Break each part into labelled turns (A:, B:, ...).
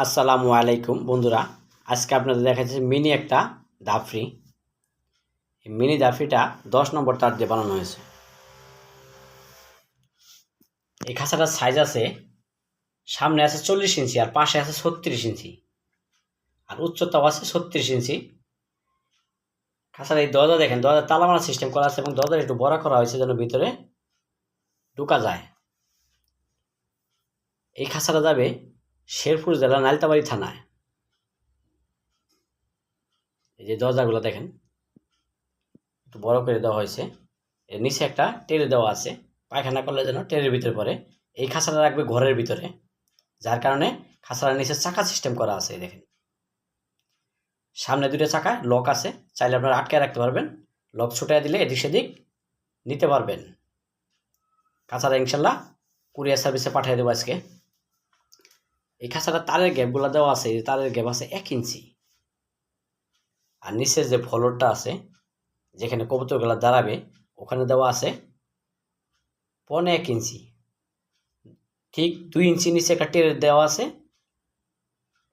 A: আসসালামু আলাইকুম বন্ধুরা, আজকে আপনাদের দেখাচ্ছি মিনি একটা দাফরি। এই মিনি দাফরিটা 10 নম্বর তার দিয়ে বানানো হয়েছে। এই খাঁচাটার সাইজ আছে, সামনে আছে 40 ইঞ্চি আর পাশে আছে 36 ইঞ্চি আর উচ্চতাও আছে 36 ইঞ্চি। খাঁচার এই দরজা দেখেন, দরজা তালা মারা সিস্টেম করা আছে এবং দরজা একটু বড় করা হয়েছে যেন ভিতরে ঢোকা যায়। এই খাঁচাটা যাবে শেরপুর জেলা নালিতাবাড়ি থানায়। এই যে দরজাগুলো দেখেন একটু বড় করে দেওয়া হয়েছে, এর নিচে একটা টেরে দেওয়া আছে, পায়খানা করলে যেন টেরের ভিতরে পড়ে। এই খাঁচাটা রাখবে ঘরের ভিতরে, যার কারণে খাঁচাটার নিচে চাকা সিস্টেম করা আছে। দেখেন সামনে দুটো চাকা লক আছে, চাইলে আপনারা আটকে রাখতে পারবেন, লক ছুটাই দিলে এদিক সেদিক নিতে পারবেন। খাঁচাটা ইনশাল্লাহ কুরিয়ার সার্ভিসে পাঠিয়ে দেবো আজকে। এই খাঁচাটা তারের গ্যাপগুলো দেওয়া আছে, এই তারের গ্যাপ আছে 1 ইঞ্চি আর নিচের যে ফ্লোরটা আছে যেখানে কবুতরগুলো দাঁড়াবে ওখানে দেওয়া আছে 1.25 ইঞ্চি। ঠিক 2 ইঞ্চি নিচে একটা টের দেওয়া আছে,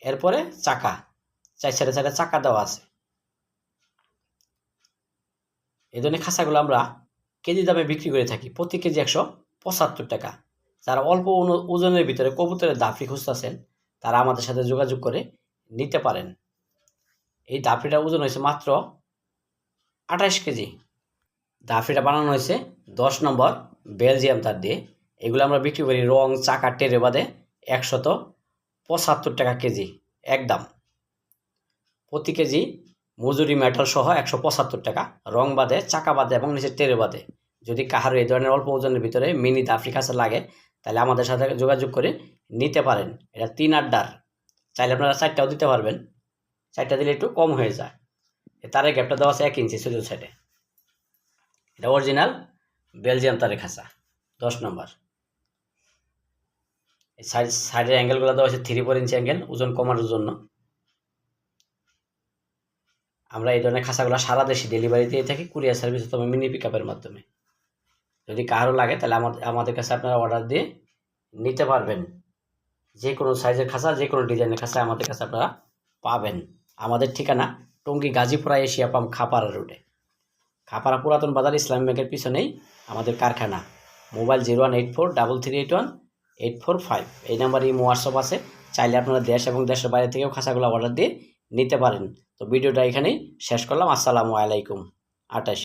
A: এরপরে চাকা 4 সাইডে সাইডে চাকা দেওয়া আছে। এই ধরনের খাঁচাগুলো আমরা কেজি দামে বিক্রি করে থাকি, প্রতি কেজি 175 টাকা। যারা অল্প ওজনের ভিতরে কবুতরের দাফরি খুঁজতেছেন তারা আমাদের সাথে যোগাযোগ করে নিতে পারেন। এই দাফরিটার ওজন হয়েছে মাত্র 28 কেজি। দাফরিটা বানানো হয়েছে 10 নম্বর বেলজিয়াম তার দিয়ে। এগুলো আমরা বিক্রি করি রং চাকা টেরে বাদে 175 টাকা কেজি একদম। প্রতি কেজি মজুরি মেটাল সহ 175 টাকা, রং বাদে চাকা বাদে এবং নিচে টেরে বাদে। যদি কাহারও এই ধরনের অল্প ওজনের ভিতরে মিনি দাফরি খাঁচা লাগে তাহলে আমাদের সাথে যোগাযোগ করে নিতে পারেন। এটা 3 আড্ডার, চাইলে আপনারা 4টাও দিতে পারবেন, 4টা দিলে একটু কম হয়ে যায়। তারের গ্যাপটা দেওয়া আছে 1 ইঞ্চি সোজা সাইডে। এটা অরিজিনাল বেলজিয়াম তারের খাঁচা 10 নম্বর। এই সাইডের অ্যাঙ্গেলগুলো দেওয়া আছে 3-4 ইঞ্চি অ্যাঙ্গেল, ওজন কমানোর জন্য। আমরা এই ধরনের খাঁচাগুলো সারা দেশে ডেলিভারি দিয়ে থাকি কুরিয়ার সার্ভিস অথবা মিনি পিক আপের মাধ্যমে। যদি কারো লাগে তাহলে আমাদের কাছে আপনারা অর্ডার দিয়ে নিতে পারবেন। যে কোনো সাইজের খাঁচা, যে কোনো ডিজাইনের খাঁচা আমাদের কাছে আপনারা পাবেন। আমাদের ঠিকানা টঙ্গী গাজীপুরা এশিয়া পাম্প খাপাড়া রোডে, খাপাড়া পুরাতন বাজার ইসলামী ব্যাংকের পিছনেই আমাদের কারখানা। মোবাইল 018433818445 এই নাম্বারে হোয়াটসঅ্যাপ আছে, চাইলে আপনারা দেশ এবং দেশের বাইরে থেকেও খাঁচাগুলো অর্ডার দিয়ে নিতে পারেন। তো ভিডিওটা এখানেই শেষ করলাম। আসসালামু আলাইকুম। 28